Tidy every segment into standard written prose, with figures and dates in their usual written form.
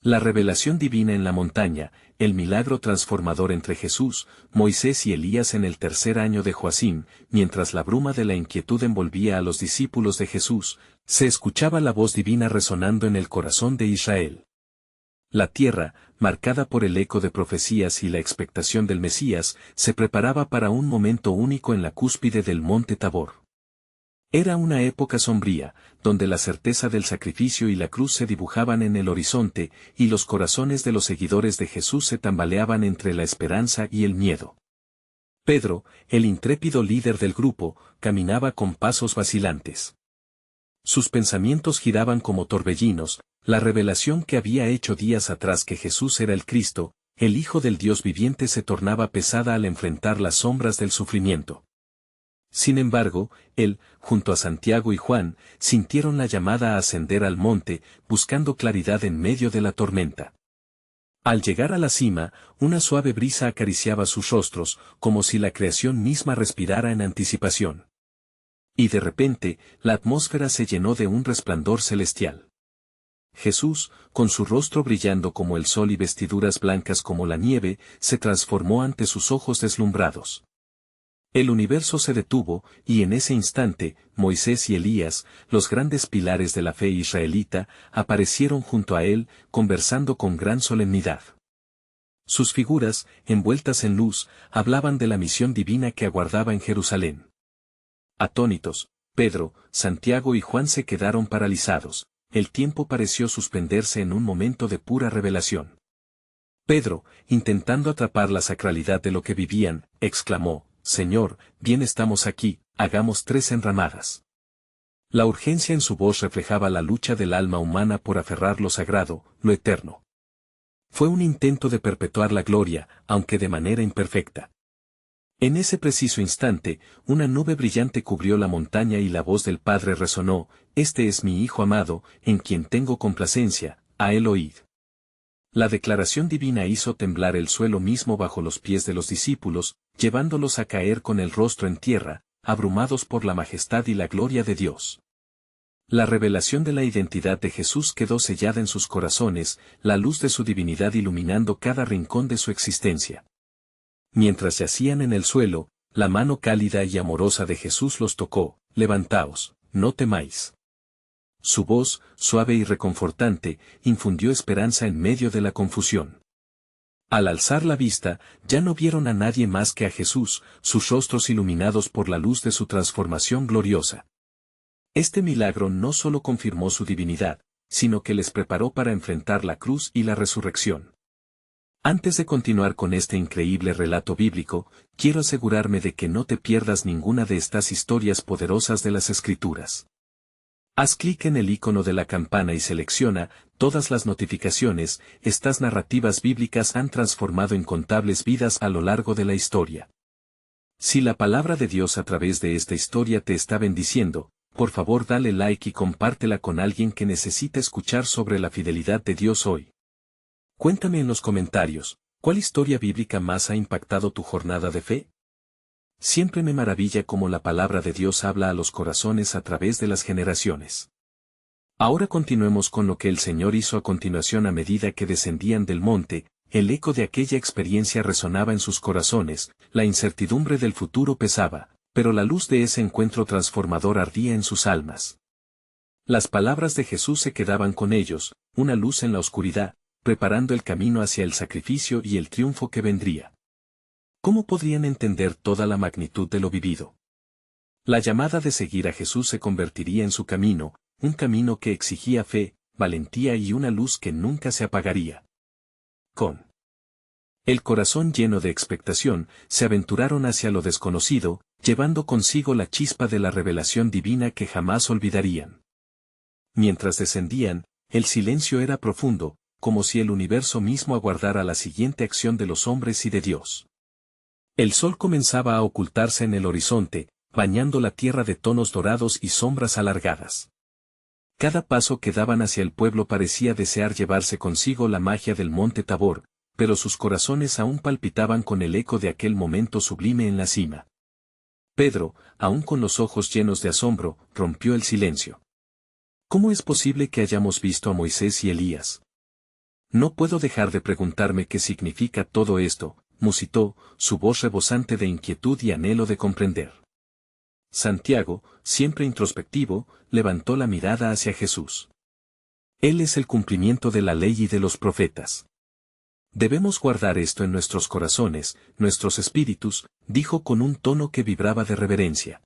La revelación divina en la montaña, el milagro transformador entre Jesús, Moisés y Elías en el tercer año de Joacim, mientras la bruma de la inquietud envolvía a los discípulos de Jesús, se escuchaba la voz divina resonando en el corazón de Israel. La tierra, marcada por el eco de profecías y la expectación del Mesías, se preparaba para un momento único en la cúspide del monte Tabor. Era una época sombría, donde la certeza del sacrificio y la cruz se dibujaban en el horizonte, y los corazones de los seguidores de Jesús se tambaleaban entre la esperanza y el miedo. Pedro, el intrépido líder del grupo, caminaba con pasos vacilantes. Sus pensamientos giraban como torbellinos, la revelación que había hecho días atrás que Jesús era el Cristo, el Hijo del Dios viviente, se tornaba pesada al enfrentar las sombras del sufrimiento. Sin embargo, él, junto a Santiago y Juan, sintieron la llamada a ascender al monte, buscando claridad en medio de la tormenta. Al llegar a la cima, una suave brisa acariciaba sus rostros, como si la creación misma respirara en anticipación. Y de repente, la atmósfera se llenó de un resplandor celestial. Jesús, con su rostro brillando como el sol y vestiduras blancas como la nieve, se transformó ante sus ojos deslumbrados. El universo se detuvo, y en ese instante, Moisés y Elías, los grandes pilares de la fe israelita, aparecieron junto a él, conversando con gran solemnidad. Sus figuras, envueltas en luz, hablaban de la misión divina que aguardaba en Jerusalén. Atónitos, Pedro, Santiago y Juan se quedaron paralizados. El tiempo pareció suspenderse en un momento de pura revelación. Pedro, intentando atrapar la sacralidad de lo que vivían, exclamó: «Señor, bien estamos aquí, hagamos 3 enramadas». La urgencia en su voz reflejaba la lucha del alma humana por aferrar lo sagrado, lo eterno. Fue un intento de perpetuar la gloria, aunque de manera imperfecta. En ese preciso instante, una nube brillante cubrió la montaña y la voz del Padre resonó: «Este es mi Hijo amado, en quien tengo complacencia, a él oíd». La declaración divina hizo temblar el suelo mismo bajo los pies de los discípulos, llevándolos a caer con el rostro en tierra, abrumados por la majestad y la gloria de Dios. La revelación de la identidad de Jesús quedó sellada en sus corazones, la luz de su divinidad iluminando cada rincón de su existencia. Mientras yacían en el suelo, la mano cálida y amorosa de Jesús los tocó: «Levantaos, no temáis». Su voz, suave y reconfortante, infundió esperanza en medio de la confusión. Al alzar la vista, ya no vieron a nadie más que a Jesús, sus rostros iluminados por la luz de su transformación gloriosa. Este milagro no solo confirmó su divinidad, sino que les preparó para enfrentar la cruz y la resurrección. Antes de continuar con este increíble relato bíblico, quiero asegurarme de que no te pierdas ninguna de estas historias poderosas de las Escrituras. Haz clic en el icono de la campana y selecciona todas las notificaciones. Estas narrativas bíblicas han transformado incontables vidas a lo largo de la historia. Si la palabra de Dios a través de esta historia te está bendiciendo, por favor dale like y compártela con alguien que necesita escuchar sobre la fidelidad de Dios hoy. Cuéntame en los comentarios, ¿cuál historia bíblica más ha impactado tu jornada de fe? Siempre me maravilla cómo la palabra de Dios habla a los corazones a través de las generaciones. Ahora continuemos con lo que el Señor hizo a continuación. A medida que descendían del monte, el eco de aquella experiencia resonaba en sus corazones, la incertidumbre del futuro pesaba, pero la luz de ese encuentro transformador ardía en sus almas. Las palabras de Jesús se quedaban con ellos, una luz en la oscuridad, preparando el camino hacia el sacrificio y el triunfo que vendría. ¿Cómo podrían entender toda la magnitud de lo vivido? La llamada de seguir a Jesús se convertiría en su camino, un camino que exigía fe, valentía y una luz que nunca se apagaría. Con el corazón lleno de expectación, se aventuraron hacia lo desconocido, llevando consigo la chispa de la revelación divina que jamás olvidarían. Mientras descendían, el silencio era profundo, como si el universo mismo aguardara la siguiente acción de los hombres y de Dios. El sol comenzaba a ocultarse en el horizonte, bañando la tierra de tonos dorados y sombras alargadas. Cada paso que daban hacia el pueblo parecía desear llevarse consigo la magia del monte Tabor, pero sus corazones aún palpitaban con el eco de aquel momento sublime en la cima. Pedro, aún con los ojos llenos de asombro, rompió el silencio. ¿Cómo es posible que hayamos visto a Moisés y Elías? No puedo dejar de preguntarme qué significa todo esto, musitó, su voz rebosante de inquietud y anhelo de comprender. Santiago, siempre introspectivo, levantó la mirada hacia Jesús. Él es el cumplimiento de la ley y de los profetas. Debemos guardar esto en nuestros corazones, nuestros espíritus, dijo con un tono que vibraba de reverencia.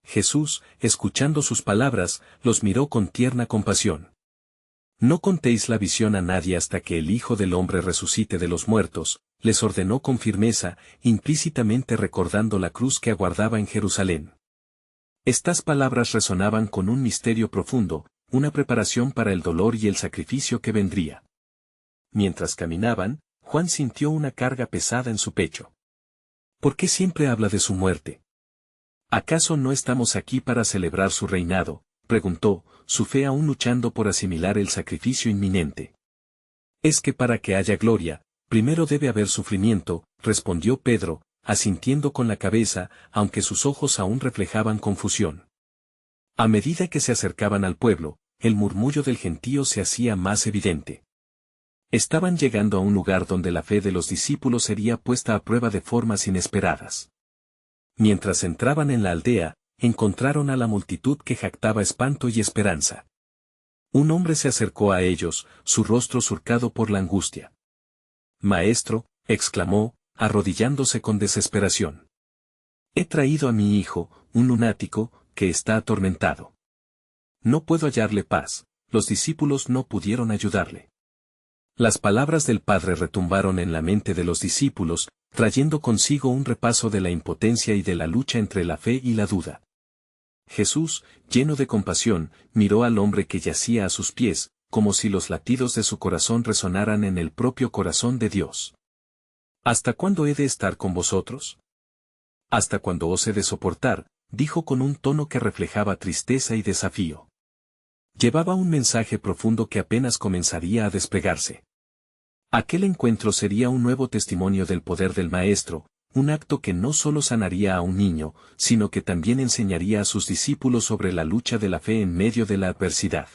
Jesús, escuchando sus palabras, los miró con tierna compasión. No contéis la visión a nadie hasta que el Hijo del Hombre resucite de los muertos, les ordenó con firmeza, implícitamente recordando la cruz que aguardaba en Jerusalén. Estas palabras resonaban con un misterio profundo, una preparación para el dolor y el sacrificio que vendría. Mientras caminaban, Juan sintió una carga pesada en su pecho. ¿Por qué siempre habla de su muerte? ¿Acaso no estamos aquí para celebrar su reinado?, preguntó, su fe aún luchando por asimilar el sacrificio inminente. Es que para que haya gloria, primero debe haber sufrimiento, respondió Pedro, asintiendo con la cabeza, aunque sus ojos aún reflejaban confusión. A medida que se acercaban al pueblo, el murmullo del gentío se hacía más evidente. Estaban llegando a un lugar donde la fe de los discípulos sería puesta a prueba de formas inesperadas. Mientras entraban en la aldea, encontraron a la multitud que jactaba espanto y esperanza. Un hombre se acercó a ellos, su rostro surcado por la angustia. «Maestro», exclamó, arrodillándose con desesperación. «He traído a mi hijo, un lunático, que está atormentado. No puedo hallarle paz». Los discípulos no pudieron ayudarle. Las palabras del Padre retumbaron en la mente de los discípulos, trayendo consigo un repaso de la impotencia y de la lucha entre la fe y la duda. Jesús, lleno de compasión, miró al hombre que yacía a sus pies, como si los latidos de su corazón resonaran en el propio corazón de Dios. ¿Hasta cuándo he de estar con vosotros? Hasta cuando os he de soportar, dijo con un tono que reflejaba tristeza y desafío. Llevaba un mensaje profundo que apenas comenzaría a despegarse. Aquel encuentro sería un nuevo testimonio del poder del Maestro, un acto que no solo sanaría a un niño, sino que también enseñaría a sus discípulos sobre la lucha de la fe en medio de la adversidad.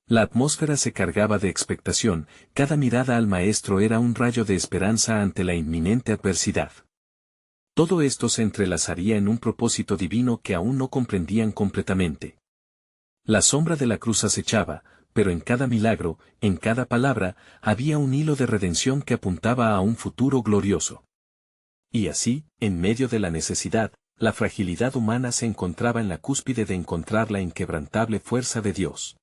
La atmósfera se cargaba de expectación, cada mirada al Maestro era un rayo de esperanza ante la inminente adversidad. Todo esto se entrelazaría en un propósito divino que aún no comprendían completamente. La sombra de la cruz acechaba, pero en cada milagro, en cada palabra, había un hilo de redención que apuntaba a un futuro glorioso. Y así, en medio de la necesidad, la fragilidad humana se encontraba en la cúspide de encontrar la inquebrantable fuerza de Dios.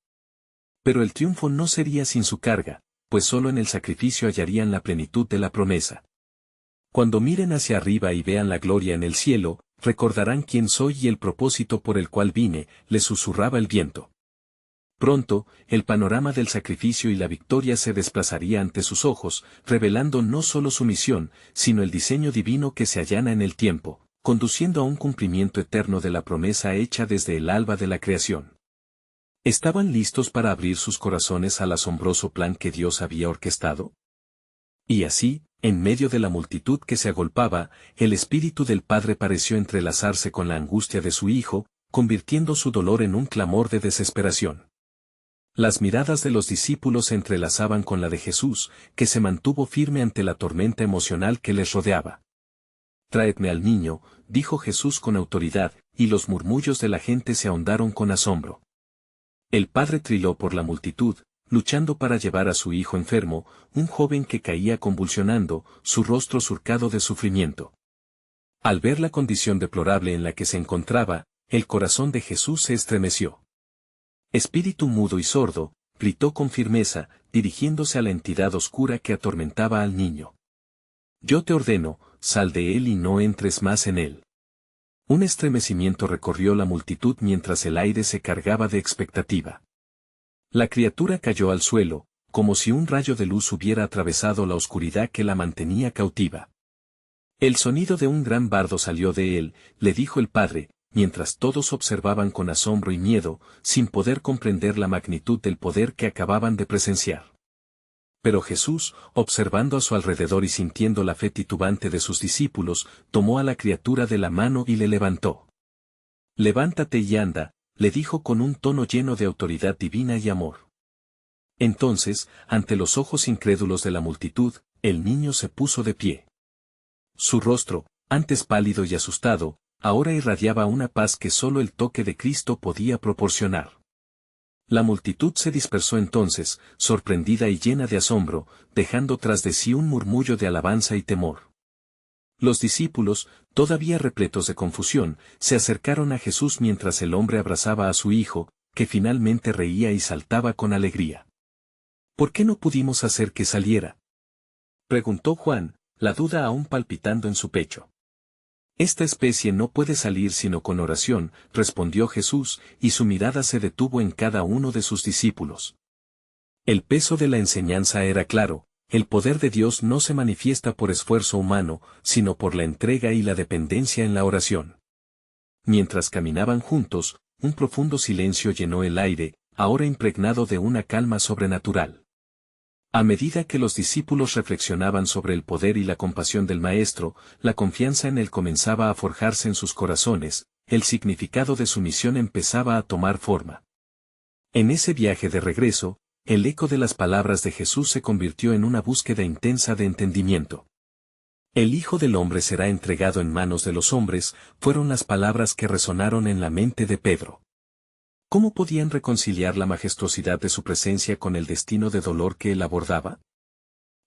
Pero el triunfo no sería sin su carga, pues solo en el sacrificio hallarían la plenitud de la promesa. Cuando miren hacia arriba y vean la gloria en el cielo, recordarán quién soy y el propósito por el cual vine, le susurraba el viento. Pronto, el panorama del sacrificio y la victoria se desplazaría ante sus ojos, revelando no solo su misión, sino el diseño divino que se allana en el tiempo, conduciendo a un cumplimiento eterno de la promesa hecha desde el alba de la creación. ¿Estaban listos para abrir sus corazones al asombroso plan que Dios había orquestado? Y así, en medio de la multitud que se agolpaba, el Espíritu del Padre pareció entrelazarse con la angustia de su Hijo, convirtiendo su dolor en un clamor de desesperación. Las miradas de los discípulos se entrelazaban con la de Jesús, que se mantuvo firme ante la tormenta emocional que les rodeaba. «Traedme al niño», dijo Jesús con autoridad, y los murmullos de la gente se ahondaron con asombro. El Padre triló por la multitud, luchando para llevar a su hijo enfermo, un joven que caía convulsionando, su rostro surcado de sufrimiento. Al ver la condición deplorable en la que se encontraba, el corazón de Jesús se estremeció. Espíritu mudo y sordo, gritó con firmeza, dirigiéndose a la entidad oscura que atormentaba al niño. «Yo te ordeno, sal de él y no entres más en él». Un estremecimiento recorrió la multitud mientras el aire se cargaba de expectativa. La criatura cayó al suelo, como si un rayo de luz hubiera atravesado la oscuridad que la mantenía cautiva. El sonido de un gran bardo salió de él, le dijo el Padre, mientras todos observaban con asombro y miedo, sin poder comprender la magnitud del poder que acababan de presenciar. Pero Jesús, observando a su alrededor y sintiendo la fe titubante de sus discípulos, tomó a la criatura de la mano y le levantó. «Levántate y anda», le dijo con un tono lleno de autoridad divina y amor. Entonces, ante los ojos incrédulos de la multitud, el niño se puso de pie. Su rostro, antes pálido y asustado, ahora irradiaba una paz que solo el toque de Cristo podía proporcionar. La multitud se dispersó entonces, sorprendida y llena de asombro, dejando tras de sí un murmullo de alabanza y temor. Los discípulos, todavía repletos de confusión, se acercaron a Jesús mientras el hombre abrazaba a su hijo, que finalmente reía y saltaba con alegría. ¿Por qué no pudimos hacer que saliera?, preguntó Juan, la duda aún palpitando en su pecho. Esta especie no puede salir sino con oración, respondió Jesús, y su mirada se detuvo en cada uno de sus discípulos. El peso de la enseñanza era claro: el poder de Dios no se manifiesta por esfuerzo humano, sino por la entrega y la dependencia en la oración. Mientras caminaban juntos, un profundo silencio llenó el aire, ahora impregnado de una calma sobrenatural. A medida que los discípulos reflexionaban sobre el poder y la compasión del Maestro, la confianza en él comenzaba a forjarse en sus corazones, el significado de su misión empezaba a tomar forma. En ese viaje de regreso, el eco de las palabras de Jesús se convirtió en una búsqueda intensa de entendimiento. El Hijo del Hombre será entregado en manos de los hombres, fueron las palabras que resonaron en la mente de Pedro. ¿Cómo podían reconciliar la majestuosidad de su presencia con el destino de dolor que él abordaba?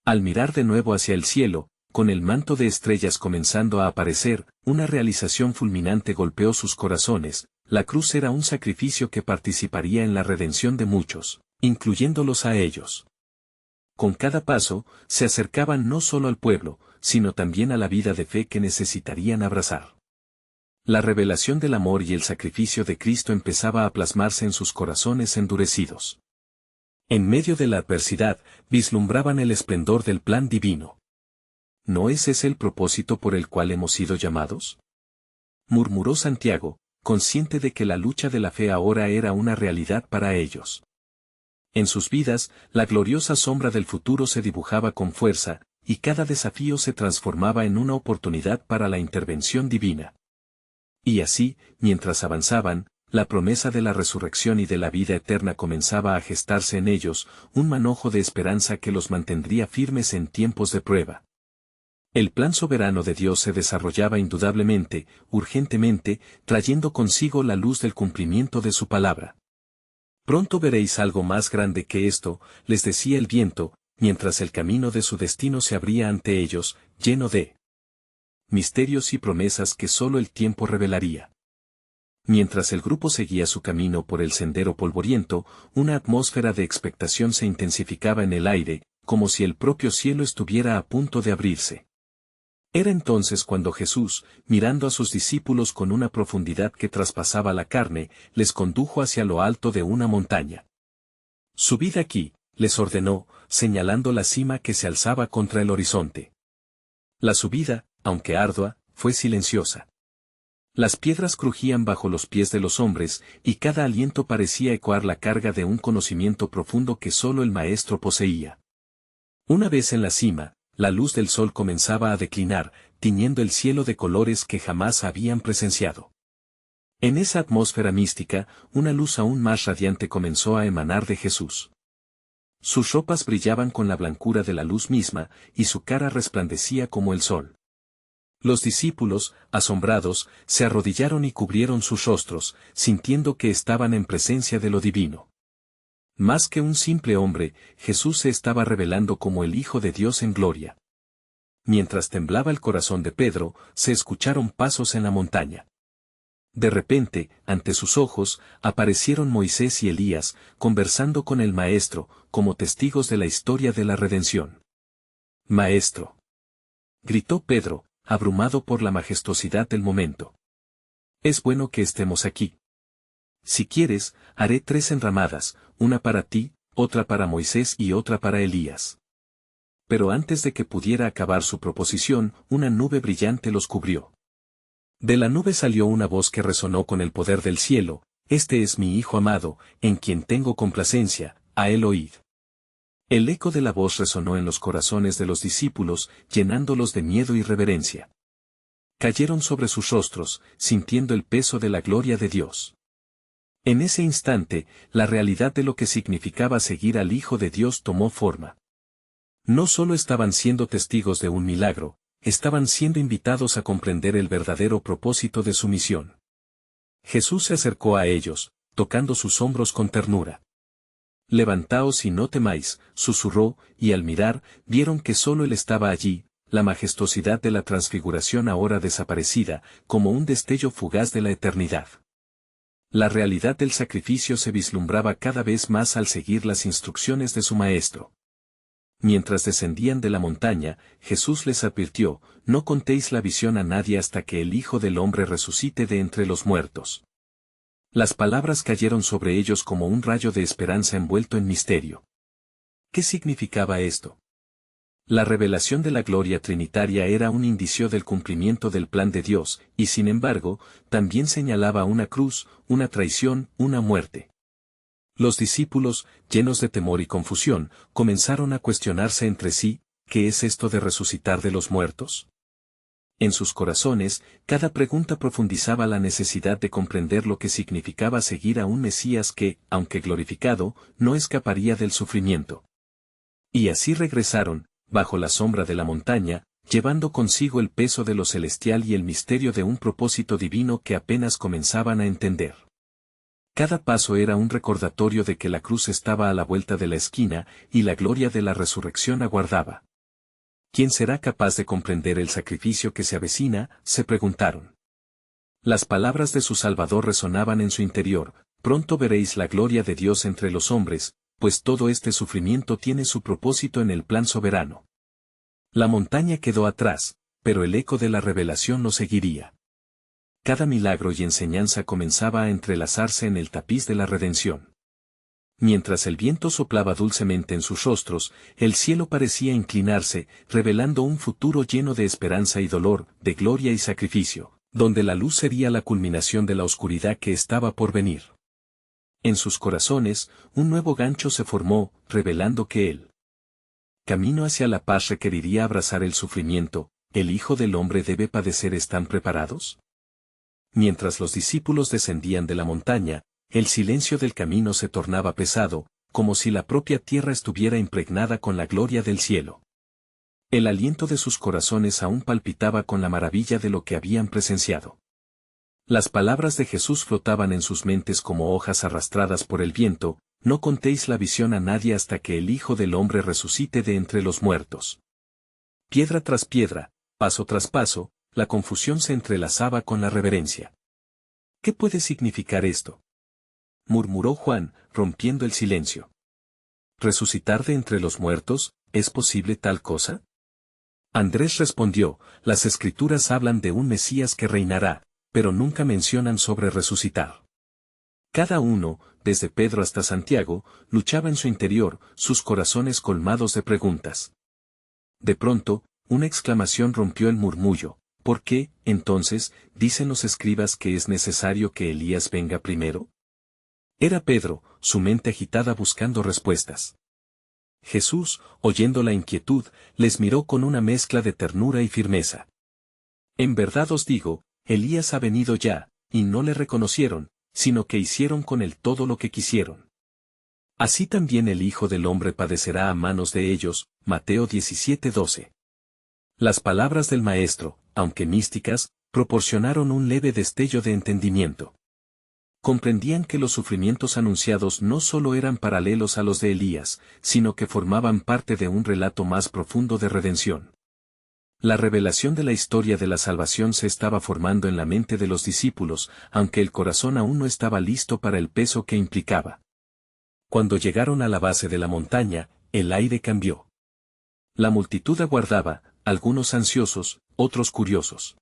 Al mirar de nuevo hacia el cielo, con el manto de estrellas comenzando a aparecer, una realización fulminante golpeó sus corazones: la cruz era un sacrificio que participaría en la redención de muchos, incluyéndolos a ellos. Con cada paso, se acercaban no solo al pueblo, sino también a la vida de fe que necesitarían abrazar. La revelación del amor y el sacrificio de Cristo empezaba a plasmarse en sus corazones endurecidos. En medio de la adversidad, vislumbraban el esplendor del plan divino. ¿No es ese el propósito por el cual hemos sido llamados?, murmuró Santiago, consciente de que la lucha de la fe ahora era una realidad para ellos. En sus vidas, la gloriosa sombra del futuro se dibujaba con fuerza, y cada desafío se transformaba en una oportunidad para la intervención divina. Y así, mientras avanzaban, la promesa de la resurrección y de la vida eterna comenzaba a gestarse en ellos, un manojo de esperanza que los mantendría firmes en tiempos de prueba. El plan soberano de Dios se desarrollaba indudablemente, urgentemente, trayendo consigo la luz del cumplimiento de su palabra. Pronto veréis algo más grande que esto, les decía el viento, mientras el camino de su destino se abría ante ellos, lleno de misterios y promesas que solo el tiempo revelaría. Mientras el grupo seguía su camino por el sendero polvoriento, una atmósfera de expectación se intensificaba en el aire, como si el propio cielo estuviera a punto de abrirse. Era entonces cuando Jesús, mirando a sus discípulos con una profundidad que traspasaba la carne, les condujo hacia lo alto de una montaña. «Subid aquí», les ordenó, señalando la cima que se alzaba contra el horizonte. La subida, aunque ardua, fue silenciosa. Las piedras crujían bajo los pies de los hombres, y cada aliento parecía ecoar la carga de un conocimiento profundo que solo el Maestro poseía. Una vez en la cima, la luz del sol comenzaba a declinar, tiñendo el cielo de colores que jamás habían presenciado. En esa atmósfera mística, una luz aún más radiante comenzó a emanar de Jesús. Sus ropas brillaban con la blancura de la luz misma, y su cara resplandecía como el sol. Los discípulos, asombrados, se arrodillaron y cubrieron sus rostros, sintiendo que estaban en presencia de lo divino. Más que un simple hombre, Jesús se estaba revelando como el Hijo de Dios en gloria. Mientras temblaba el corazón de Pedro, se escucharon pasos en la montaña. De repente, ante sus ojos, aparecieron Moisés y Elías, conversando con el Maestro, como testigos de la historia de la redención. «Maestro», gritó Pedro, abrumado por la majestuosidad del momento. «Es bueno que estemos aquí. Si quieres, haré 3 enramadas, una para ti, otra para Moisés y otra para Elías». Pero antes de que pudiera acabar su proposición, una nube brillante los cubrió. De la nube salió una voz que resonó con el poder del cielo: «Este es mi Hijo amado, en quien tengo complacencia, a él oíd». El eco de la voz resonó en los corazones de los discípulos, llenándolos de miedo y reverencia. Cayeron sobre sus rostros, sintiendo el peso de la gloria de Dios. En ese instante, la realidad de lo que significaba seguir al Hijo de Dios tomó forma. No solo estaban siendo testigos de un milagro, estaban siendo invitados a comprender el verdadero propósito de su misión. Jesús se acercó a ellos, tocando sus hombros con ternura. «Levantaos y no temáis», susurró, y al mirar, vieron que solo él estaba allí, la majestuosidad de la transfiguración ahora desaparecida, como un destello fugaz de la eternidad. La realidad del sacrificio se vislumbraba cada vez más al seguir las instrucciones de su maestro. Mientras descendían de la montaña, Jesús les advirtió: «No contéis la visión a nadie hasta que el Hijo del Hombre resucite de entre los muertos». Las palabras cayeron sobre ellos como un rayo de esperanza envuelto en misterio. ¿Qué significaba esto? La revelación de la gloria trinitaria era un indicio del cumplimiento del plan de Dios, y sin embargo, también señalaba una cruz, una traición, una muerte. Los discípulos, llenos de temor y confusión, comenzaron a cuestionarse entre sí: ¿qué es esto de resucitar de los muertos? En sus corazones, cada pregunta profundizaba la necesidad de comprender lo que significaba seguir a un Mesías que, aunque glorificado, no escaparía del sufrimiento. Y así regresaron, bajo la sombra de la montaña, llevando consigo el peso de lo celestial y el misterio de un propósito divino que apenas comenzaban a entender. Cada paso era un recordatorio de que la cruz estaba a la vuelta de la esquina, y la gloria de la resurrección aguardaba. ¿Quién será capaz de comprender el sacrificio que se avecina?, se preguntaron. Las palabras de su Salvador resonaban en su interior: «Pronto veréis la gloria de Dios entre los hombres, pues todo este sufrimiento tiene su propósito en el plan soberano». La montaña quedó atrás, pero el eco de la revelación lo seguiría. Cada milagro y enseñanza comenzaba a entrelazarse en el tapiz de la redención. Mientras el viento soplaba dulcemente en sus rostros, el cielo parecía inclinarse, revelando un futuro lleno de esperanza y dolor, de gloria y sacrificio, donde la luz sería la culminación de la oscuridad que estaba por venir. En sus corazones, un nuevo gancho se formó, revelando que el camino hacia la paz requeriría abrazar el sufrimiento. ¿El Hijo del Hombre debe padecer? ¿Están preparados? Mientras los discípulos descendían de la montaña, el silencio del camino se tornaba pesado, como si la propia tierra estuviera impregnada con la gloria del cielo. El aliento de sus corazones aún palpitaba con la maravilla de lo que habían presenciado. Las palabras de Jesús flotaban en sus mentes como hojas arrastradas por el viento: «No contéis la visión a nadie hasta que el Hijo del Hombre resucite de entre los muertos». Piedra tras piedra, paso tras paso, la confusión se entrelazaba con la reverencia. «¿Qué puede significar esto?», murmuró Juan, rompiendo el silencio. «¿Resucitar de entre los muertos? ¿Es posible tal cosa?». Andrés respondió: «Las Escrituras hablan de un Mesías que reinará, pero nunca mencionan sobre resucitar». Cada uno, desde Pedro hasta Santiago, luchaba en su interior, sus corazones colmados de preguntas. De pronto, una exclamación rompió el murmullo: «¿Por qué, entonces, dicen los escribas que es necesario que Elías venga primero?». Era Pedro, su mente agitada buscando respuestas. Jesús, oyendo la inquietud, les miró con una mezcla de ternura y firmeza. «En verdad os digo, Elías ha venido ya, y no le reconocieron, sino que hicieron con él todo lo que quisieron. Así también el Hijo del Hombre padecerá a manos de ellos». Mateo 17:12. Las palabras del Maestro, aunque místicas, proporcionaron un leve destello de entendimiento. Comprendían que los sufrimientos anunciados no solo eran paralelos a los de Elías, sino que formaban parte de un relato más profundo de redención. La revelación de la historia de la salvación se estaba formando en la mente de los discípulos, aunque el corazón aún no estaba listo para el peso que implicaba. Cuando llegaron a la base de la montaña, el aire cambió. La multitud aguardaba, algunos ansiosos, otros curiosos.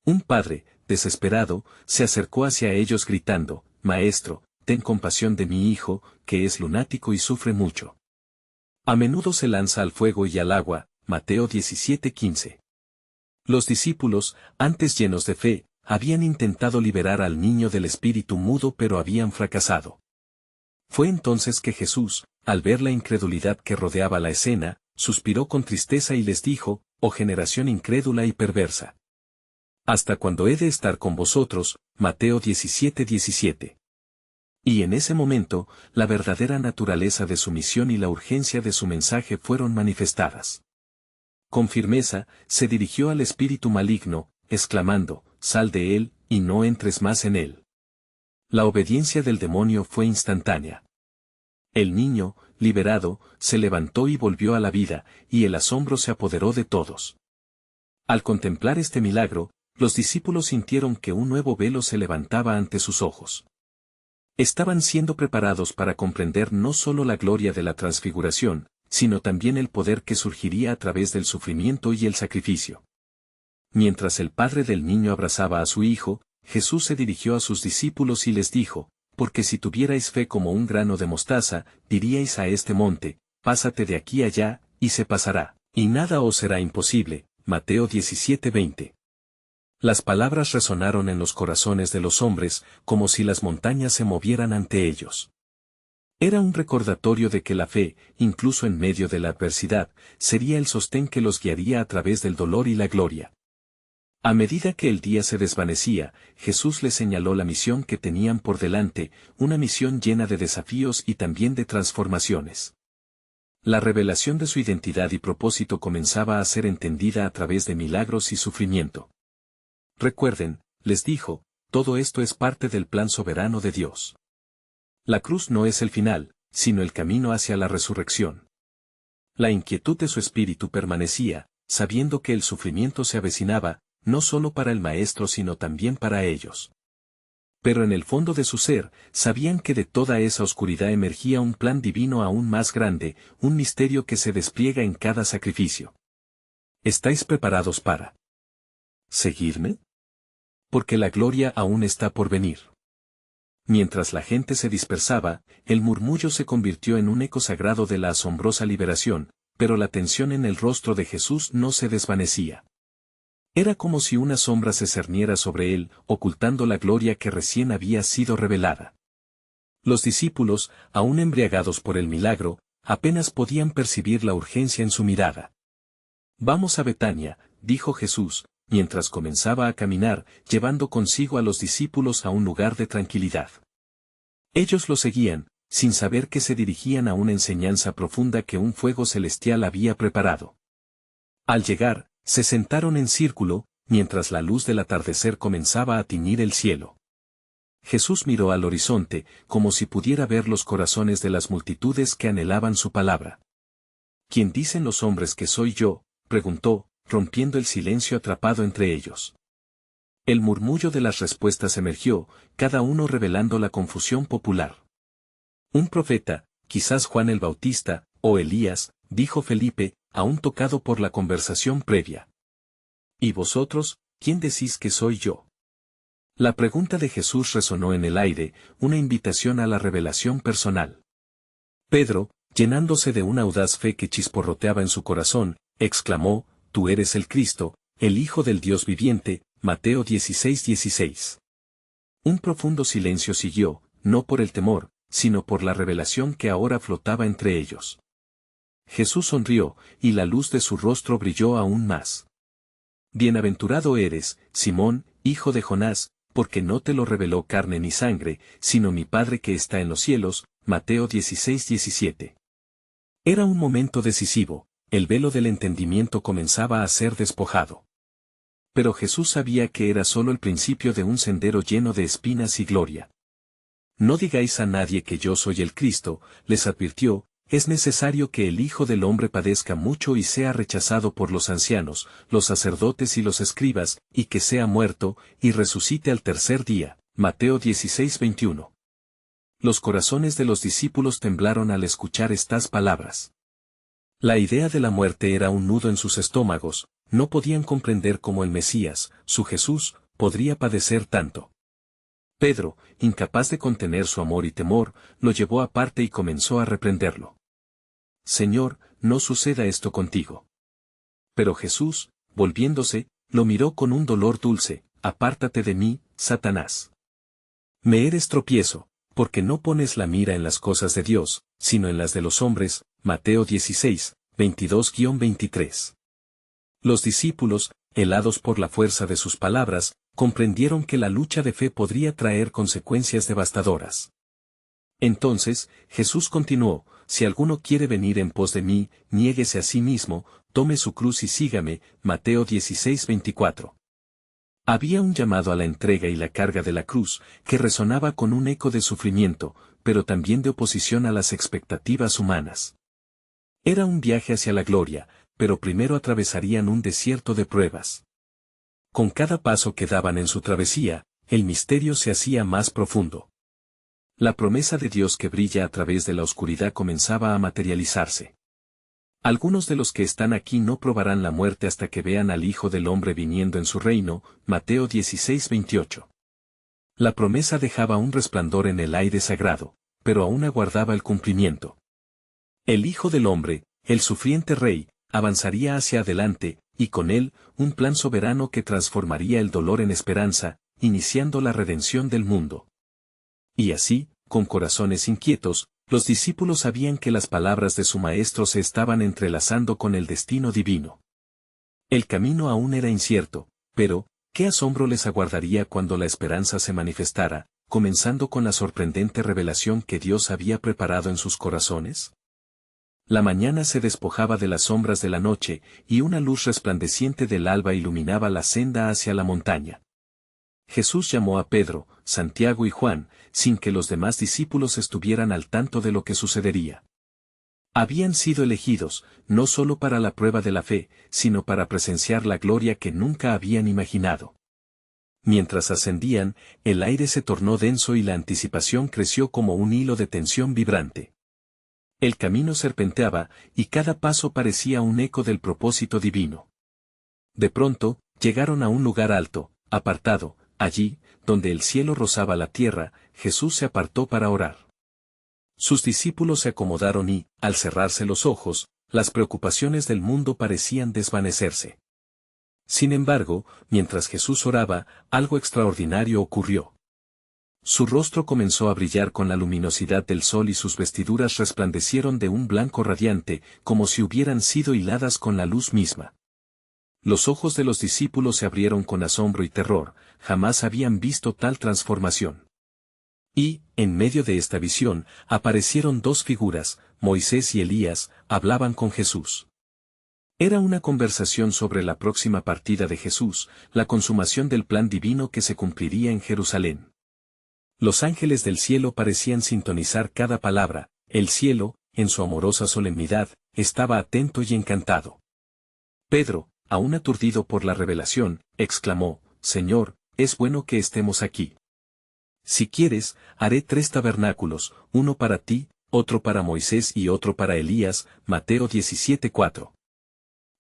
Un padre, desesperado, se acercó hacia ellos gritando: «Maestro, ten compasión de mi hijo, que es lunático y sufre mucho. A menudo se lanza al fuego y al agua». Mateo 17:15. Los discípulos, antes llenos de fe, habían intentado liberar al niño del espíritu mudo, pero habían fracasado. Fue entonces que Jesús, al ver la incredulidad que rodeaba la escena, suspiró con tristeza y les dijo: «Oh generación incrédula y perversa. ¿Hasta cuándo he de estar con vosotros?». Mateo 17:17. Y en ese momento, la verdadera naturaleza de su misión y la urgencia de su mensaje fueron manifestadas. Con firmeza, se dirigió al espíritu maligno, exclamando, «Sal de él, y no entres más en él». La obediencia del demonio fue instantánea. El niño, liberado, se levantó y volvió a la vida, y el asombro se apoderó de todos. Al contemplar este milagro, los discípulos sintieron que un nuevo velo se levantaba ante sus ojos. Estaban siendo preparados para comprender no solo la gloria de la transfiguración, sino también el poder que surgiría a través del sufrimiento y el sacrificio. Mientras el padre del niño abrazaba a su hijo, Jesús se dirigió a sus discípulos y les dijo, «Porque si tuvierais fe como un grano de mostaza, diríais a este monte, pásate de aquí allá, y se pasará, y nada os será imposible». Mateo 17:20. Las palabras resonaron en los corazones de los hombres, como si las montañas se movieran ante ellos. Era un recordatorio de que la fe, incluso en medio de la adversidad, sería el sostén que los guiaría a través del dolor y la gloria. A medida que el día se desvanecía, Jesús les señaló la misión que tenían por delante, una misión llena de desafíos y también de transformaciones. La revelación de su identidad y propósito comenzaba a ser entendida a través de milagros y sufrimiento. Recuerden, les dijo, todo esto es parte del plan soberano de Dios. La cruz no es el final, sino el camino hacia la resurrección. La inquietud de su espíritu permanecía, sabiendo que el sufrimiento se avecinaba, no solo para el Maestro sino también para ellos. Pero en el fondo de su ser, sabían que de toda esa oscuridad emergía un plan divino aún más grande, un misterio que se despliega en cada sacrificio. ¿Estáis preparados para seguirme? Porque la gloria aún está por venir. Mientras la gente se dispersaba, el murmullo se convirtió en un eco sagrado de la asombrosa liberación, pero la tensión en el rostro de Jesús no se desvanecía. Era como si una sombra se cerniera sobre él, ocultando la gloria que recién había sido revelada. Los discípulos, aún embriagados por el milagro, apenas podían percibir la urgencia en su mirada. «Vamos a Betania», dijo Jesús, mientras comenzaba a caminar, llevando consigo a los discípulos a un lugar de tranquilidad. Ellos lo seguían, sin saber que se dirigían a una enseñanza profunda que un fuego celestial había preparado. Al llegar, se sentaron en círculo, mientras la luz del atardecer comenzaba a tiñir el cielo. Jesús miró al horizonte, como si pudiera ver los corazones de las multitudes que anhelaban su palabra. ¿Quién dicen los hombres que soy yo?, preguntó, rompiendo el silencio atrapado entre ellos. El murmullo de las respuestas emergió, cada uno revelando la confusión popular. Un profeta, quizás Juan el Bautista, o Elías, dijo Felipe, aún tocado por la conversación previa. ¿Y vosotros, quién decís que soy yo? La pregunta de Jesús resonó en el aire, una invitación a la revelación personal. Pedro, llenándose de una audaz fe que chisporroteaba en su corazón, exclamó, «Tú eres el Cristo, el Hijo del Dios viviente», Mateo 16:16. Un profundo silencio siguió, no por el temor, sino por la revelación que ahora flotaba entre ellos. Jesús sonrió, y la luz de su rostro brilló aún más. «Bienaventurado eres, Simón, hijo de Jonás, porque no te lo reveló carne ni sangre, sino mi Padre que está en los cielos», Mateo 16:17. Era un momento decisivo, el velo del entendimiento comenzaba a ser despojado. Pero Jesús sabía que era solo el principio de un sendero lleno de espinas y gloria. «No digáis a nadie que yo soy el Cristo», les advirtió, «es necesario que el Hijo del Hombre padezca mucho y sea rechazado por los ancianos, los sacerdotes y los escribas, y que sea muerto, y resucite al tercer día». Mateo 16:21. Los corazones de los discípulos temblaron al escuchar estas palabras. La idea de la muerte era un nudo en sus estómagos, no podían comprender cómo el Mesías, su Jesús, podría padecer tanto. Pedro, incapaz de contener su amor y temor, lo llevó aparte y comenzó a reprenderlo. «Señor, no suceda esto contigo». Pero Jesús, volviéndose, lo miró con un dolor dulce, «Apártate de mí, Satanás. Me eres tropiezo, porque no pones la mira en las cosas de Dios, sino en las de los hombres». Mateo 16, 22-23. Los discípulos, helados por la fuerza de sus palabras, comprendieron que la lucha de fe podría traer consecuencias devastadoras. Entonces, Jesús continuó, si alguno quiere venir en pos de mí, niéguese a sí mismo, tome su cruz y sígame, Mateo 16:24. Había un llamado a la entrega y la carga de la cruz, que resonaba con un eco de sufrimiento, pero también de oposición a las expectativas humanas. Era un viaje hacia la gloria, pero primero atravesarían un desierto de pruebas. Con cada paso que daban en su travesía, el misterio se hacía más profundo. La promesa de Dios que brilla a través de la oscuridad comenzaba a materializarse. Algunos de los que están aquí no probarán la muerte hasta que vean al Hijo del Hombre viniendo en su reino, Mateo 16:28. La promesa dejaba un resplandor en el aire sagrado, pero aún aguardaba el cumplimiento. El Hijo del Hombre, el sufriente Rey, avanzaría hacia adelante, y con él, un plan soberano que transformaría el dolor en esperanza, iniciando la redención del mundo. Y así, con corazones inquietos, los discípulos sabían que las palabras de su Maestro se estaban entrelazando con el destino divino. El camino aún era incierto, pero, ¿qué asombro les aguardaría cuando la esperanza se manifestara, comenzando con la sorprendente revelación que Dios había preparado en sus corazones? La mañana se despojaba de las sombras de la noche, y una luz resplandeciente del alba iluminaba la senda hacia la montaña. Jesús llamó a Pedro, Santiago y Juan, sin que los demás discípulos estuvieran al tanto de lo que sucedería. Habían sido elegidos, no solo para la prueba de la fe, sino para presenciar la gloria que nunca habían imaginado. Mientras ascendían, el aire se tornó denso y la anticipación creció como un hilo de tensión vibrante. El camino serpenteaba, y cada paso parecía un eco del propósito divino. De pronto, llegaron a un lugar alto, apartado. Allí, donde el cielo rozaba la tierra, Jesús se apartó para orar. Sus discípulos se acomodaron y, al cerrarse los ojos, las preocupaciones del mundo parecían desvanecerse. Sin embargo, mientras Jesús oraba, algo extraordinario ocurrió. Su rostro comenzó a brillar con la luminosidad del sol y sus vestiduras resplandecieron de un blanco radiante, como si hubieran sido hiladas con la luz misma. Los ojos de los discípulos se abrieron con asombro y terror, jamás habían visto tal transformación. Y, en medio de esta visión, aparecieron dos figuras, Moisés y Elías, hablaban con Jesús. Era una conversación sobre la próxima partida de Jesús, la consumación del plan divino que se cumpliría en Jerusalén. Los ángeles del cielo parecían sintonizar cada palabra, el cielo, en su amorosa solemnidad, estaba atento y encantado. Pedro, aún aturdido por la revelación, exclamó, Señor, es bueno que estemos aquí. Si quieres, haré 3 tabernáculos, uno para ti, otro para Moisés y otro para Elías, Mateo 17:4.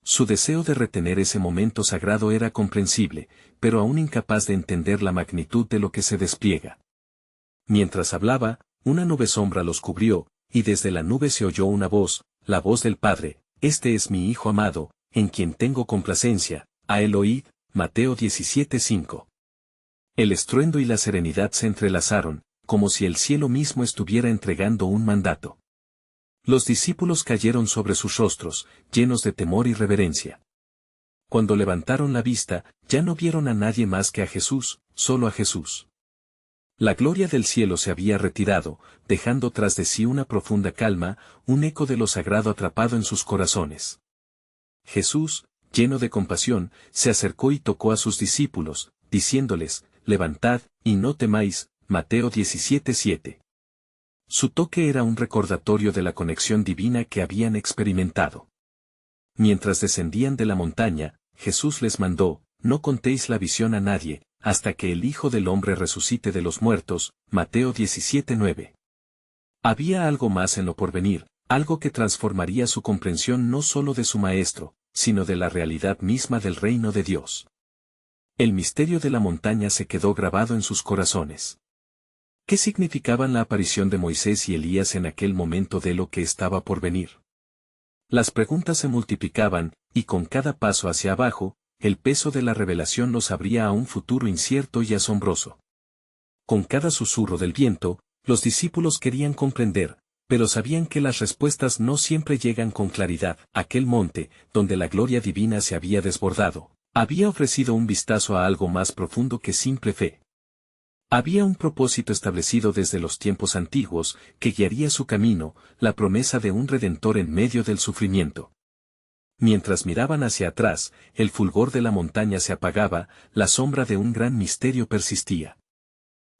Su deseo de retener ese momento sagrado era comprensible, pero aún incapaz de entender la magnitud de lo que se despliega. Mientras hablaba, una nube sombra los cubrió, y desde la nube se oyó una voz, la voz del Padre, Este es mi Hijo amado, en quien tengo complacencia, a él oíd, Mateo 17:5. El estruendo y la serenidad se entrelazaron, como si el cielo mismo estuviera entregando un mandato. Los discípulos cayeron sobre sus rostros, llenos de temor y reverencia. Cuando levantaron la vista, ya no vieron a nadie más que a Jesús, solo a Jesús. La gloria del cielo se había retirado, dejando tras de sí una profunda calma, un eco de lo sagrado atrapado en sus corazones. Jesús, lleno de compasión, se acercó y tocó a sus discípulos, diciéndoles, Levantad, y no temáis, Mateo 17:7. Su toque era un recordatorio de la conexión divina que habían experimentado. Mientras descendían de la montaña, Jesús les mandó, no contéis la visión a nadie, hasta que el Hijo del Hombre resucite de los muertos, Mateo 17:9. Había algo más en lo porvenir, algo que transformaría su comprensión no solo de su Maestro, sino de la realidad misma del reino de Dios. El misterio de la montaña se quedó grabado en sus corazones. ¿Qué significaban la aparición de Moisés y Elías en aquel momento de lo que estaba por venir? Las preguntas se multiplicaban, y con cada paso hacia abajo, el peso de la revelación los abría a un futuro incierto y asombroso. Con cada susurro del viento, los discípulos querían comprender, pero sabían que las respuestas no siempre llegan con claridad. Aquel monte, donde la gloria divina se había desbordado, había ofrecido un vistazo a algo más profundo que simple fe. Había un propósito establecido desde los tiempos antiguos, que guiaría su camino, la promesa de un Redentor en medio del sufrimiento. Mientras miraban hacia atrás, el fulgor de la montaña se apagaba, la sombra de un gran misterio persistía.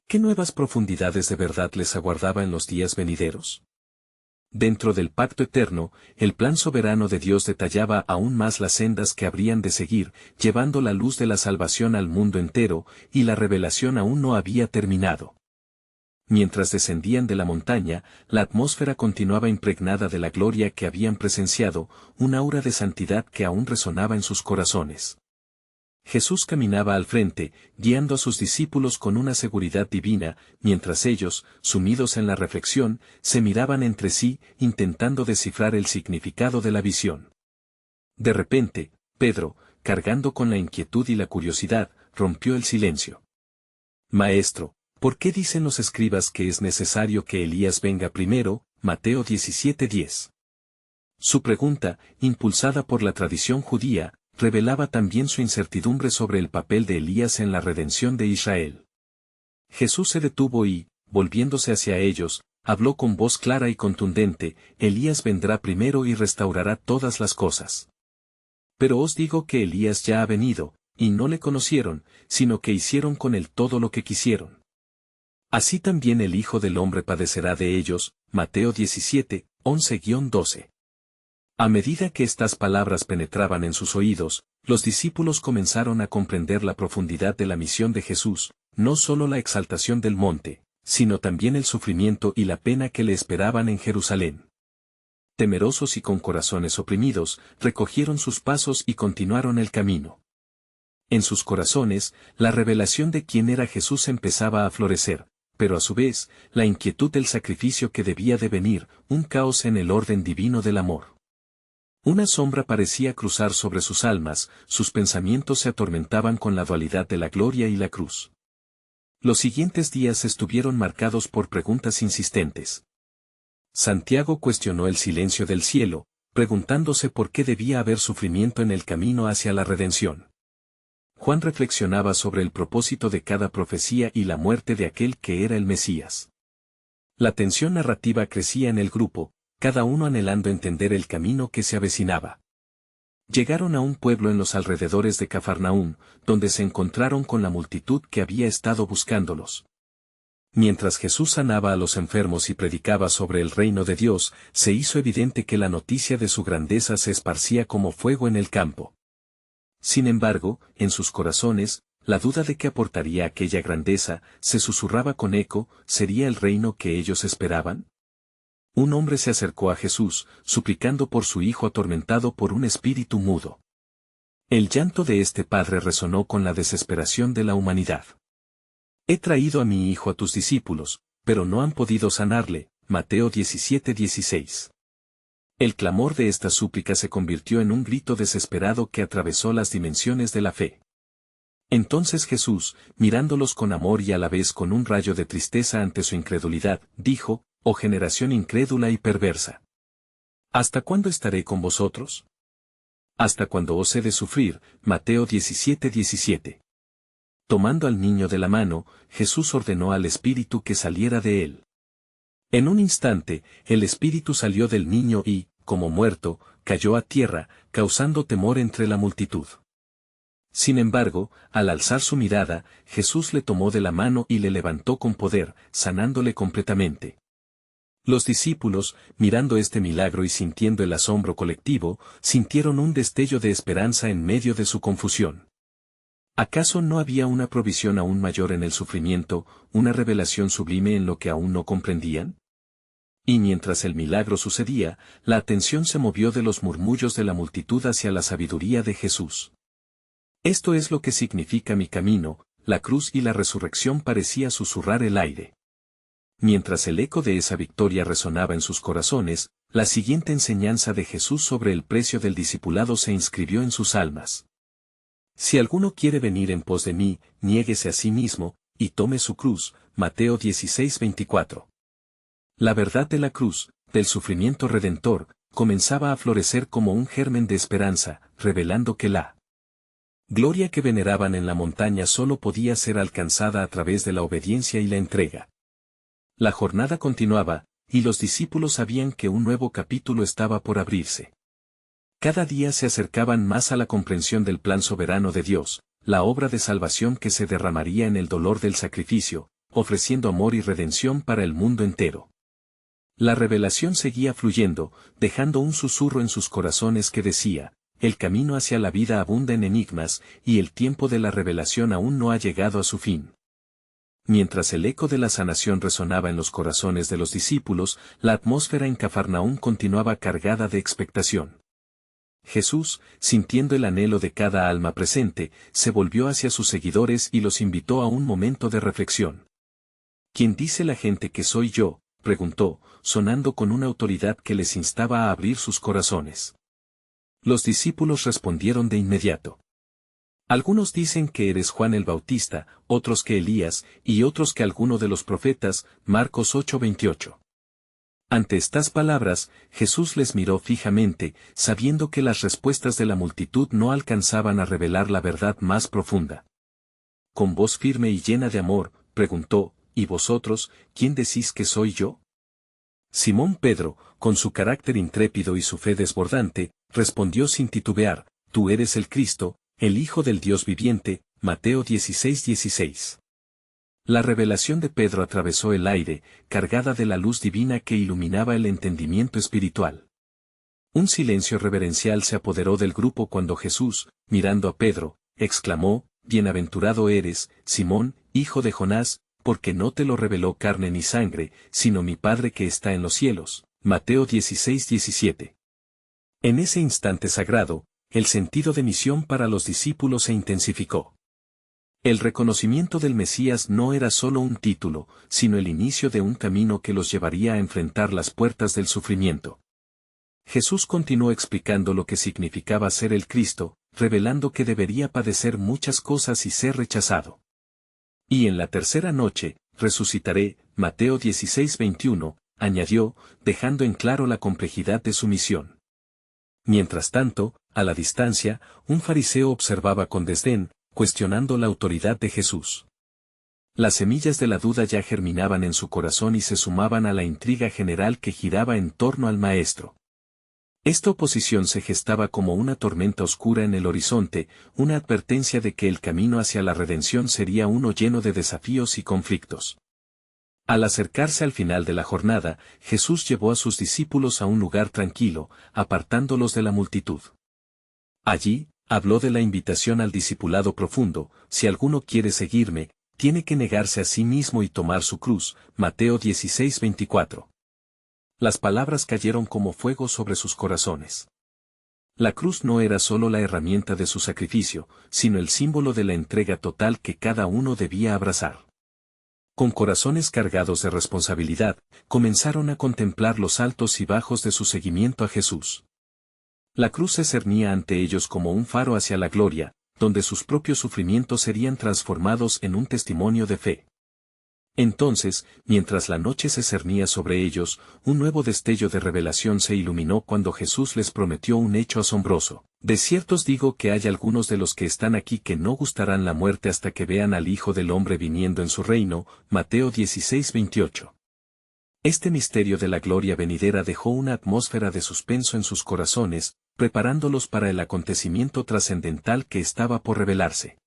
¿Qué nuevas profundidades de verdad les aguardaba en los días venideros? Dentro del pacto eterno, el plan soberano de Dios detallaba aún más las sendas que habrían de seguir, llevando la luz de la salvación al mundo entero, y la revelación aún no había terminado. Mientras descendían de la montaña, la atmósfera continuaba impregnada de la gloria que habían presenciado, un aura de santidad que aún resonaba en sus corazones. Jesús caminaba al frente, guiando a sus discípulos con una seguridad divina, mientras ellos, sumidos en la reflexión, se miraban entre sí, intentando descifrar el significado de la visión. De repente, Pedro, cargando con la inquietud y la curiosidad, rompió el silencio. Maestro, ¿por qué dicen los escribas que es necesario que Elías venga primero? Mateo 17:10. Su pregunta, impulsada por la tradición judía, revelaba también su incertidumbre sobre el papel de Elías en la redención de Israel. Jesús se detuvo y, volviéndose hacia ellos, habló con voz clara y contundente: Elías vendrá primero y restaurará todas las cosas. Pero os digo que Elías ya ha venido, y no le conocieron, sino que hicieron con él todo lo que quisieron. Así también el Hijo del Hombre padecerá de ellos. Mateo 17, 11-12. A medida que estas palabras penetraban en sus oídos, los discípulos comenzaron a comprender la profundidad de la misión de Jesús, no solo la exaltación del monte, sino también el sufrimiento y la pena que le esperaban en Jerusalén. Temerosos y con corazones oprimidos, recogieron sus pasos y continuaron el camino. En sus corazones, la revelación de quién era Jesús empezaba a florecer, pero a su vez, la inquietud del sacrificio que debía de venir, un caos en el orden divino del amor. Una sombra parecía cruzar sobre sus almas, sus pensamientos se atormentaban con la dualidad de la gloria y la cruz. Los siguientes días estuvieron marcados por preguntas insistentes. Santiago cuestionó el silencio del cielo, preguntándose por qué debía haber sufrimiento en el camino hacia la redención. Juan reflexionaba sobre el propósito de cada profecía y la muerte de aquel que era el Mesías. La tensión narrativa crecía en el grupo, cada uno anhelando entender el camino que se avecinaba. Llegaron a un pueblo en los alrededores de Cafarnaúm, donde se encontraron con la multitud que había estado buscándolos. Mientras Jesús sanaba a los enfermos y predicaba sobre el reino de Dios, se hizo evidente que la noticia de su grandeza se esparcía como fuego en el campo. Sin embargo, en sus corazones, la duda de qué aportaría aquella grandeza se susurraba con eco: ¿sería el reino que ellos esperaban? Un hombre se acercó a Jesús, suplicando por su hijo atormentado por un espíritu mudo. El llanto de este padre resonó con la desesperación de la humanidad. He traído a mi hijo a tus discípulos, pero no han podido sanarle. Mateo 17:16. El clamor de esta súplica se convirtió en un grito desesperado que atravesó las dimensiones de la fe. Entonces Jesús, mirándolos con amor y a la vez con un rayo de tristeza ante su incredulidad, dijo: «Oh generación incrédula y perversa. ¿Hasta cuándo estaré con vosotros? ¿Hasta cuándo os he de sufrir?» Mateo 17:17. Tomando al niño de la mano, Jesús ordenó al espíritu que saliera de él. En un instante, el espíritu salió del niño y, como muerto, cayó a tierra, causando temor entre la multitud. Sin embargo, al alzar su mirada, Jesús le tomó de la mano y le levantó con poder, sanándole completamente. Los discípulos, mirando este milagro y sintiendo el asombro colectivo, sintieron un destello de esperanza en medio de su confusión. ¿Acaso no había una provisión aún mayor en el sufrimiento, una revelación sublime en lo que aún no comprendían? Y mientras el milagro sucedía, la atención se movió de los murmullos de la multitud hacia la sabiduría de Jesús. Esto es lo que significa mi camino. La cruz y la resurrección parecía susurrar el aire. Mientras el eco de esa victoria resonaba en sus corazones, la siguiente enseñanza de Jesús sobre el precio del discipulado se inscribió en sus almas. Si alguno quiere venir en pos de mí, niéguese a sí mismo, y tome su cruz. Mateo 16:24. La verdad de la cruz, del sufrimiento redentor, comenzaba a florecer como un germen de esperanza, revelando que la Gloria que veneraban en la montaña solo podía ser alcanzada a través de la obediencia y la entrega. La jornada continuaba, y los discípulos sabían que un nuevo capítulo estaba por abrirse. Cada día se acercaban más a la comprensión del plan soberano de Dios, la obra de salvación que se derramaría en el dolor del sacrificio, ofreciendo amor y redención para el mundo entero. La revelación seguía fluyendo, dejando un susurro en sus corazones que decía: el camino hacia la vida abunda en enigmas, y el tiempo de la revelación aún no ha llegado a su fin. Mientras el eco de la sanación resonaba en los corazones de los discípulos, la atmósfera en Cafarnaúm continuaba cargada de expectación. Jesús, sintiendo el anhelo de cada alma presente, se volvió hacia sus seguidores y los invitó a un momento de reflexión. ¿Quién dice la gente que soy yo?, preguntó, sonando con una autoridad que les instaba a abrir sus corazones. Los discípulos respondieron de inmediato. Algunos dicen que eres Juan el Bautista, otros que Elías, y otros que alguno de los profetas. Marcos 8:28. Ante estas palabras, Jesús les miró fijamente, sabiendo que las respuestas de la multitud no alcanzaban a revelar la verdad más profunda. Con voz firme y llena de amor, preguntó: ¿y vosotros, quién decís que soy yo? Simón Pedro, con su carácter intrépido y su fe desbordante, respondió sin titubear: tú eres el Cristo, el Hijo del Dios viviente. Mateo 16:16. La revelación de Pedro atravesó el aire, cargada de la luz divina que iluminaba el entendimiento espiritual. Un silencio reverencial se apoderó del grupo cuando Jesús, mirando a Pedro, exclamó: bienaventurado eres, Simón, hijo de Jonás, porque no te lo reveló carne ni sangre, sino mi Padre que está en los cielos. Mateo 16:17. En ese instante sagrado, el sentido de misión para los discípulos se intensificó. El reconocimiento del Mesías no era solo un título, sino el inicio de un camino que los llevaría a enfrentar las puertas del sufrimiento. Jesús continuó explicando lo que significaba ser el Cristo, revelando que debería padecer muchas cosas y ser rechazado. Y en la tercera noche, resucitaré. Mateo 16:21, añadió, dejando en claro la complejidad de su misión. Mientras tanto, a la distancia, un fariseo observaba con desdén, cuestionando la autoridad de Jesús. Las semillas de la duda ya germinaban en su corazón y se sumaban a la intriga general que giraba en torno al Maestro. Esta oposición se gestaba como una tormenta oscura en el horizonte, una advertencia de que el camino hacia la redención sería uno lleno de desafíos y conflictos. Al acercarse al final de la jornada, Jesús llevó a sus discípulos a un lugar tranquilo, apartándolos de la multitud. Allí, habló de la invitación al discipulado profundo: si alguno quiere seguirme, tiene que negarse a sí mismo y tomar su cruz. Mateo 16:24. Las palabras cayeron como fuego sobre sus corazones. La cruz no era solo la herramienta de su sacrificio, sino el símbolo de la entrega total que cada uno debía abrazar. Con corazones cargados de responsabilidad, comenzaron a contemplar los altos y bajos de su seguimiento a Jesús. La cruz se cernía ante ellos como un faro hacia la gloria, donde sus propios sufrimientos serían transformados en un testimonio de fe. Entonces, mientras la noche se cernía sobre ellos, un nuevo destello de revelación se iluminó cuando Jesús les prometió un hecho asombroso: de cierto os digo que hay algunos de los que están aquí que no gustarán la muerte hasta que vean al Hijo del Hombre viniendo en su reino. Mateo 16:28. Este misterio de la gloria venidera dejó una atmósfera de suspenso en sus corazones, preparándolos para el acontecimiento trascendental que estaba por revelarse.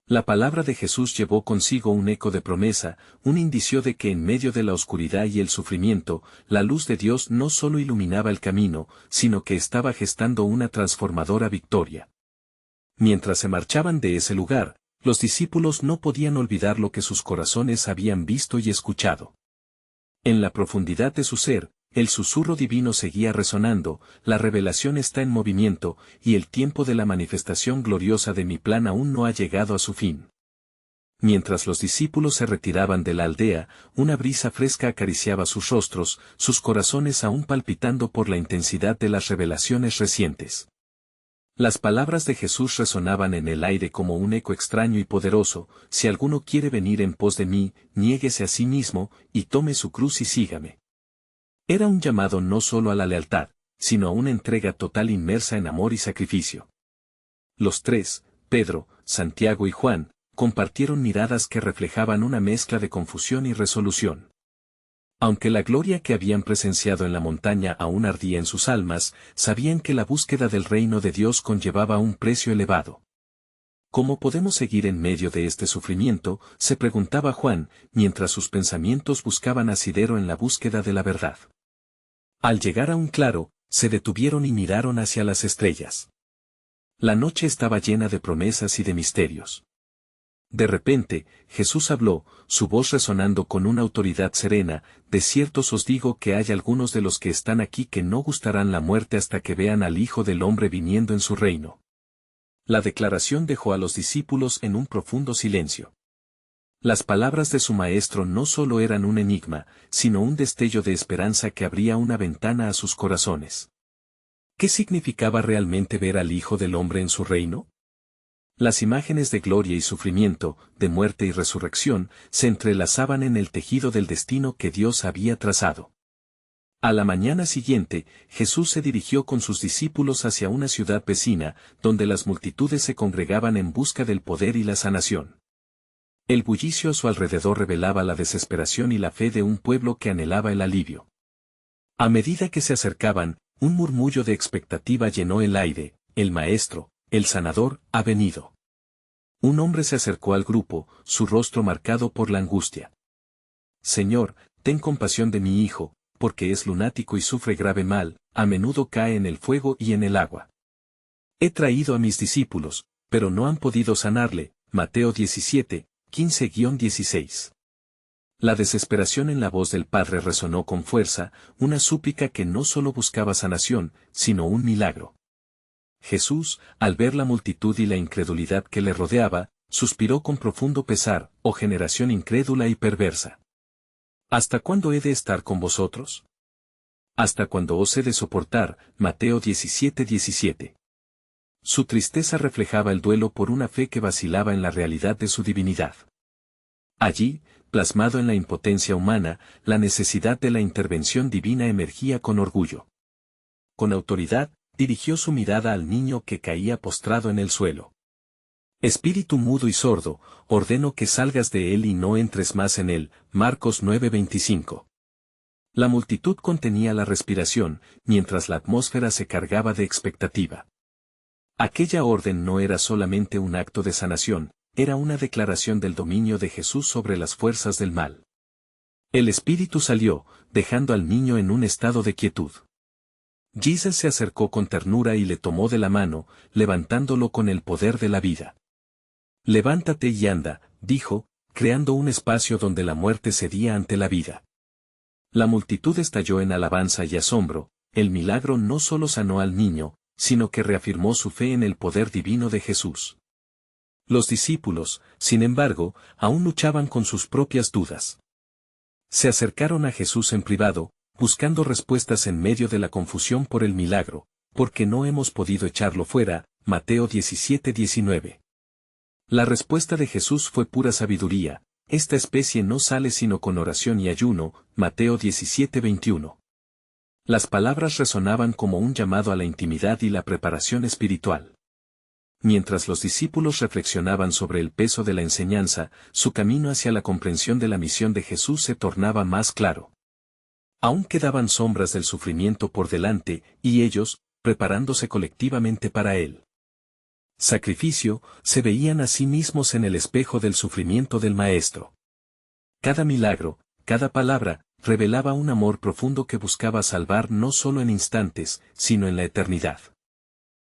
La palabra de Jesús llevó consigo un eco de promesa, un indicio de que en medio de la oscuridad y el sufrimiento, la luz de Dios no solo iluminaba el camino, sino que estaba gestando una transformadora victoria. Mientras se marchaban de ese lugar, los discípulos no podían olvidar lo que sus corazones habían visto y escuchado. En la profundidad de su ser, el susurro divino seguía resonando: la revelación está en movimiento, y el tiempo de la manifestación gloriosa de mi plan aún no ha llegado a su fin. Mientras los discípulos se retiraban de la aldea, una brisa fresca acariciaba sus rostros, sus corazones aún palpitando por la intensidad de las revelaciones recientes. Las palabras de Jesús resonaban en el aire como un eco extraño y poderoso: si alguno quiere venir en pos de mí, niéguese a sí mismo, y tome su cruz y sígame. Era un llamado no solo a la lealtad, sino a una entrega total inmersa en amor y sacrificio. Los tres, Pedro, Santiago y Juan, compartieron miradas que reflejaban una mezcla de confusión y resolución. Aunque la gloria que habían presenciado en la montaña aún ardía en sus almas, sabían que la búsqueda del reino de Dios conllevaba un precio elevado. ¿Cómo podemos seguir en medio de este sufrimiento?, se preguntaba Juan, mientras sus pensamientos buscaban asidero en la búsqueda de la verdad. Al llegar a un claro, se detuvieron y miraron hacia las estrellas. La noche estaba llena de promesas y de misterios. De repente, Jesús habló, su voz resonando con una autoridad serena: de cierto os digo que hay algunos de los que están aquí que no gustarán la muerte hasta que vean al Hijo del Hombre viniendo en su reino. La declaración dejó a los discípulos en un profundo silencio. Las palabras de su maestro no solo eran un enigma, sino un destello de esperanza que abría una ventana a sus corazones. ¿Qué significaba realmente ver al Hijo del Hombre en su reino? Las imágenes de gloria y sufrimiento, de muerte y resurrección, se entrelazaban en el tejido del destino que Dios había trazado. A la mañana siguiente, Jesús se dirigió con sus discípulos hacia una ciudad vecina, donde las multitudes se congregaban en busca del poder y la sanación. El bullicio a su alrededor revelaba la desesperación y la fe de un pueblo que anhelaba el alivio. A medida que se acercaban, un murmullo de expectativa llenó el aire: el Maestro, el Sanador, ha venido. Un hombre se acercó al grupo, su rostro marcado por la angustia. Señor, ten compasión de mi hijo, porque es lunático y sufre grave mal, a menudo cae en el fuego y en el agua. He traído a mis discípulos, pero no han podido sanarle. Mateo 17, 15-16. La desesperación en la voz del padre resonó con fuerza, una súplica que no solo buscaba sanación, sino un milagro. Jesús, al ver la multitud y la incredulidad que le rodeaba, suspiró con profundo pesar: oh generación incrédula y perversa. ¿Hasta cuándo he de estar con vosotros? ¿Hasta cuándo os he de soportar? Mateo 17:17. Su tristeza reflejaba el duelo por una fe que vacilaba en la realidad de su divinidad. Allí, plasmado en la impotencia humana, la necesidad de la intervención divina emergía con orgullo. Con autoridad, dirigió su mirada al niño que caía postrado en el suelo. Espíritu mudo y sordo, ordeno que salgas de él y no entres más en él. Marcos 9:25. La multitud contenía la respiración, mientras la atmósfera se cargaba de expectativa. Aquella orden no era solamente un acto de sanación, era una declaración del dominio de Jesús sobre las fuerzas del mal. El espíritu salió, dejando al niño en un estado de quietud. Jesús se acercó con ternura y le tomó de la mano, levantándolo con el poder de la vida. Levántate y anda, dijo, creando un espacio donde la muerte cedía ante la vida. La multitud estalló en alabanza y asombro. El milagro no solo sanó al niño, sino que reafirmó su fe en el poder divino de Jesús. Los discípulos, sin embargo, aún luchaban con sus propias dudas. Se acercaron a Jesús en privado, buscando respuestas en medio de la confusión por el milagro: ¿por qué no hemos podido echarlo fuera? Mateo 17:19. La respuesta de Jesús fue pura sabiduría: esta especie no sale sino con oración y ayuno. Mateo 17:21. Las palabras resonaban como un llamado a la intimidad y la preparación espiritual. Mientras los discípulos reflexionaban sobre el peso de la enseñanza, su camino hacia la comprensión de la misión de Jesús se tornaba más claro. Aún quedaban sombras del sufrimiento por delante, y ellos, preparándose colectivamente para él. Sacrificio, se veían a sí mismos en el espejo del sufrimiento del Maestro. Cada milagro, cada palabra, revelaba un amor profundo que buscaba salvar no solo en instantes, sino en la eternidad.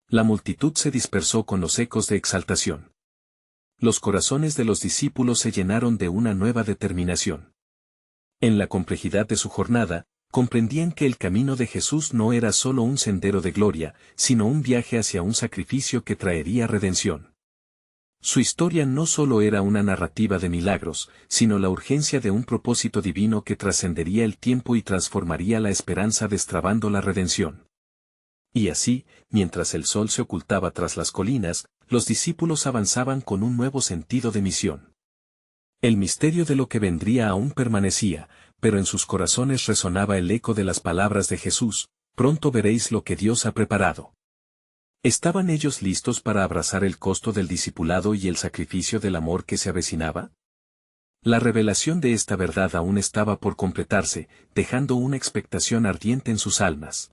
La multitud se dispersó con los ecos de exaltación. Los corazones de los discípulos se llenaron de una nueva determinación. En la complejidad de su jornada, comprendían que el camino de Jesús no era solo un sendero de gloria, sino un viaje hacia un sacrificio que traería redención. Su historia no solo era una narrativa de milagros, sino la urgencia de un propósito divino que trascendería el tiempo y transformaría la esperanza destrabando la redención. Y así, mientras el sol se ocultaba tras las colinas, los discípulos avanzaban con un nuevo sentido de misión. El misterio de lo que vendría aún permanecía, pero en sus corazones resonaba el eco de las palabras de Jesús: pronto veréis lo que Dios ha preparado. ¿Estaban ellos listos para abrazar el costo del discipulado y el sacrificio del amor que se avecinaba? La revelación de esta verdad aún estaba por completarse, dejando una expectación ardiente en sus almas.